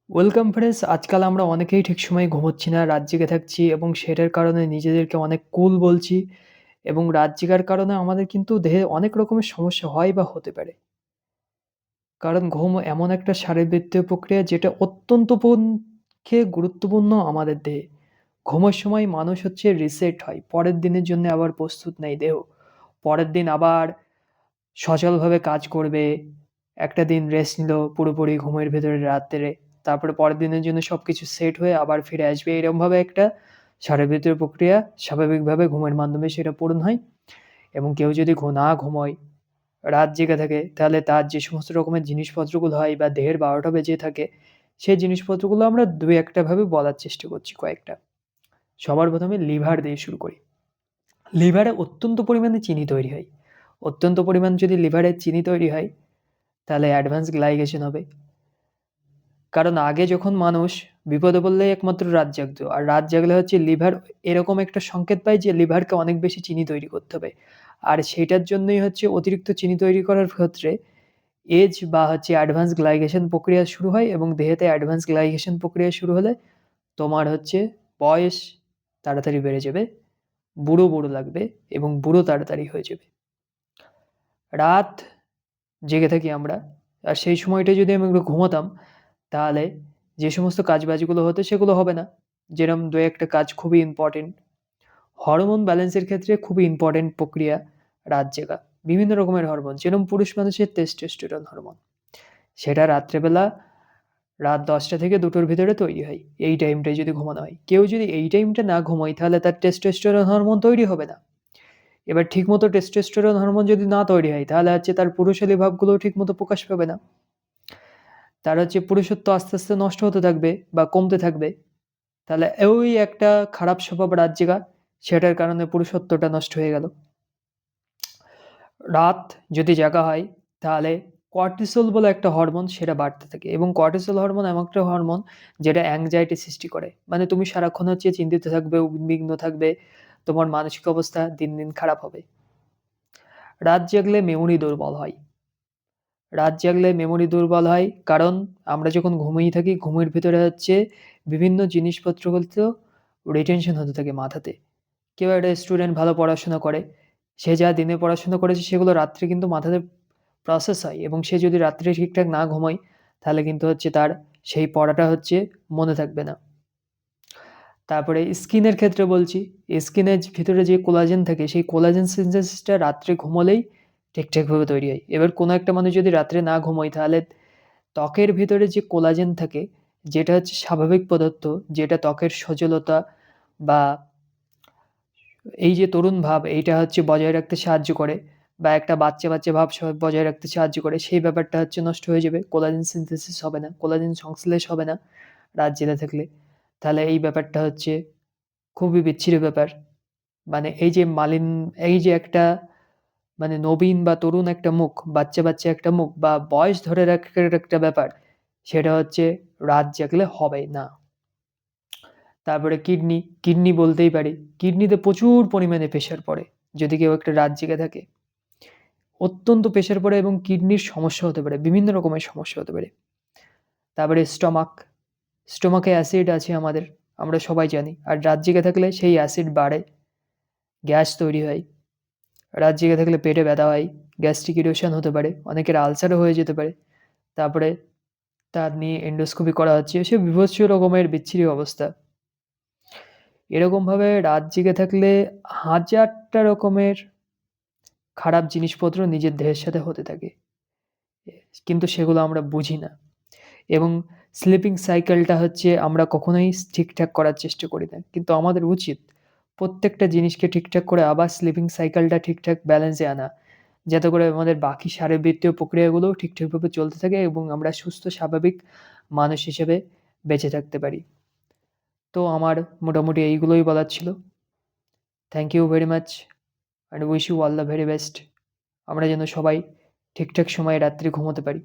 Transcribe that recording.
Welcome friends. আজকাল আমরা অনেকেই ঠিক সময়ে ঘুমোচ্ছি না, রাত জেগে থাকছি এবং সেটার কারণে নিজেদেরকে অনেক কুল বলছি এবং রাত জেগার কারণে আমাদের কিন্তু দেহে অনেক রকমের সমস্যা হয় বা হতে পারে। কারণ ঘুম এমন একটা শারীরবৃত্তীয় প্রক্রিয়া যেটা অত্যন্ত পক্ষে গুরুত্বপূর্ণ আমাদের দেহে। ঘুমের সময় মানুষ রিসেট হয়। পরের দিনের জন্য আবার প্রস্তুত নেয় দেহ। পরের দিন আবার সচলভাবে কাজ করবে। একটা দিন রেস্ট নিল পুরোপুরি ঘুমের ভেতরে রাত্রে। তারপরে পরের দিনের জন্য সবকিছু সেট হয়ে আবার ফিরে আসবে। এরকমভাবে একটা শারীরবৃত্তীয় প্রক্রিয়া স্বাভাবিকভাবে ঘুমের মাধ্যমে সেটা পূরণ হয় এবং কেউ যদি না ঘুমোয়, রাত জেগে থাকে, তাহলে তার যে সমস্ত রকমের জিনিসপত্রগুলো হয় বা দেহের ১২টা বেজে থাকে, সেই জিনিসপত্রগুলো আমরা ২-১ টা ভাবে বলার চেষ্টা করছি কয়েকটা। সবার ১ম এ লিভার দিয়ে শুরু করি। লিভারে অত্যন্ত পরিমাণে চিনি তৈরি হয়। অত্যন্ত পরিমাণ যদি লিভারে চিনি তৈরি হয়, তাহলে অ্যাডভান্স গ্লাইকেশন হবে। কারণ আগে যখন মানুষ বিপদে পড়লেই একমাত্র রাত জাগতো। আর রাত জাগলে লিভার এরকম একটা সংকেত পায় যে লিভারকে অনেক বেশি চিনি তৈরি করতে হবে। আর সেটার জন্যই অতিরিক্ত চিনি তৈরি করার ক্ষেত্রে এজ বা অ্যাডভান্স গ্লাইকেশন প্রক্রিয়া শুরু হয় এবং দেহেতে অ্যাডভান্স গ্লাইকেশন প্রক্রিয়া শুরু হলে তোমার বয়স তাড়াতাড়ি বেড়ে যাবে, বুড়ো লাগবে এবং বুড়ো তাড়াতাড়ি হয়ে যাবে। রাত জেগে থাকি আমরা। আর সেই সময়টায় যদি আমি একটু ঘুমাতাম, তাহলে যে সমস্ত কাজবাজগুলো হতো সেগুলো হবে না। যেরকম ২-১ টা কাজ খুবই ইম্পোর্টেন্ট। হরমোন ব্যালেন্সের ক্ষেত্রে খুবই ইম্পোর্টেন্ট প্রক্রিয়া রাত জেগা। বিভিন্ন রকমের হরমোন, যেরকম পুরুষ মানুষের টেস্টোস্টেরন হরমোন। সেটা রাত্রেবেলা রাত ১০টা থেকে ২টোর ভিতরে তৈরি হয়। এই টাইমটায় যদি ঘুমানো হয়। কেউ যদি এই টাইমটা না ঘুমায়, তাহলে তার টেস্টোস্টেরন হরমোন তৈরি হবে না। এবার ঠিকমতো টেস্টোস্টেরন হরমোন যদি না তৈরি হয়, তাহলে তার পুরুষালী ভাবগুলোও ঠিকমতো প্রকাশ পাবে না। তার পুরুষত্ব আস্তে, আস্তে নষ্ট হতে থাকবে বা কমতে থাকবে। তাহলে ওই একটা খারাপ স্বভাব রাত জেগা, সেটার কারণে পুরুষত্বটা নষ্ট হয়ে গেল। রাত যদি জাগা হয়, তাহলে কর্টিসল বলে একটা হরমোন সেটা বাড়তে থাকে এবং কর্টিসল হরমোন এমন একটা হরমোন যেটা অ্যাংজাইটি সৃষ্টি করে। মানে তুমি সারাক্ষণ চিন্তিত থাকবে, উদ্বিগ্ন থাকবে, তোমার মানসিক অবস্থা দিন, দিন খারাপ হবে। রাত জাগলে মেমোরি দুর্বল হয়। রাত জাগলে মেমোরি দুর্বল হয়, কারণ আমরা যখন ঘুমিয়ে থাকি, ঘুমের ভিতরে বিভিন্ন জিনিসপত্রগুলো রিটেনশন হতে থাকে মাথাতে। কেউ একটা স্টুডেন্ট ভালো পড়াশোনা করে, সে যা দিনে পড়াশোনা করেছে সেগুলো রাত্রে কিন্তু মাথাতে প্রসেস হয় এবং সে যদি রাত্রে ঠিকঠাক না ঘুমায়, তাহলে কিন্তু তার সেই পড়াটা মনে থাকবে না। তারপরে স্কিনের ক্ষেত্রে বলছি, স্কিনের ভিতরে যে কোলাজেন থাকে, সেই কোলাজেন সিনথেসিসটা রাত্রে ঘুমোলেই ঠিকঠাকভাবে তৈরি হয়। এবার কোনো একটা মানুষ যদি রাত্রে না ঘুমোয়, তাহলে ত্বকের ভিতরে যে কোলাজেন থাকে, যেটা স্বাভাবিক পদার্থ, যেটা ত্বকের সজলতা বা এই যে তরুণ ভাব, এইটা বজায় রাখতে সাহায্য করে বা একটা বাচ্চা ভাব বজায় রাখতে সাহায্য করে, সেই ব্যাপারটা নষ্ট হয়ে যাবে। কোলাজেন সিনথেসিস হবে না, কোলাজেন সংশ্লেষ হবে না রাত জেগে থাকলে। তাহলে এই ব্যাপারটা খুবই বিচ্ছিরি ব্যাপার। মানে এই যে একটা মানে নবীন বা তরুণ একটা মুখ, বাচ্চা একটা মুখ বা বয়স ধরে রাখার একটা ব্যাপার, সেটা রাত জাগলে হবে না। তারপরে কিডনি বলতেই পারি। কিডনিতে প্রচুর পরিমাণে প্রেশার পড়ে যদি কেউ একটা রাত জেগে থাকে। অত্যন্ত প্রেশার পড়ে এবং কিডনির সমস্যা হতে পারে, বিভিন্ন রকমের সমস্যা হতে পারে। তারপরে স্টোমাকে অ্যাসিড আছে আমাদের, আমরা সবাই জানি। আর রাত জেগে থাকলে সেই অ্যাসিড বাড়ে, গ্যাস তৈরি হয়। রাত জেগে থাকলে পেটে ব্যথা হয়, গ্যাস্ট্রিক ইরিটেশন হতে পারে, অনেকের আলসারও হয়ে যেতে পারে। তারপরে তার নিয়ে এন্ডোস্কোপি করা হচ্ছে, এসব বীভৎস রকমের বিচ্ছিরি অবস্থা। এরকমভাবে রাত জেগে থাকলে হাজারটা রকমের খারাপ জিনিসপত্র নিজের দেহের সাথে হতে থাকে। কিন্তু সেগুলো আমরা বুঝি না এবং স্লিপিং সাইকেলটা আমরা কখনোই ঠিকঠাক করার চেষ্টা করি না। কিন্তু আমাদের উচিত প্রত্যেকটা জিনিসকে ঠিকঠাক করে আবার স্লিপিং সাইকেলটা ঠিকঠাক ব্যালেন্সে আনা। যাতে করে আমাদের বাকি শারীরবৃত্তীয় প্রক্রিয়াগুলোও ঠিকঠাকভাবে চলতে থাকে এবং আমরা সুস্থ স্বাভাবিক মানুষ হিসেবে বেঁচে থাকতে পারি। তো আমার মোটামুটি এইগুলোই বলার ছিল। Thank you very much and wish you all the very best. আমরা যেন সবাই ঠিকঠাক সময়ে রাত্রে ঘুমোতে পারি।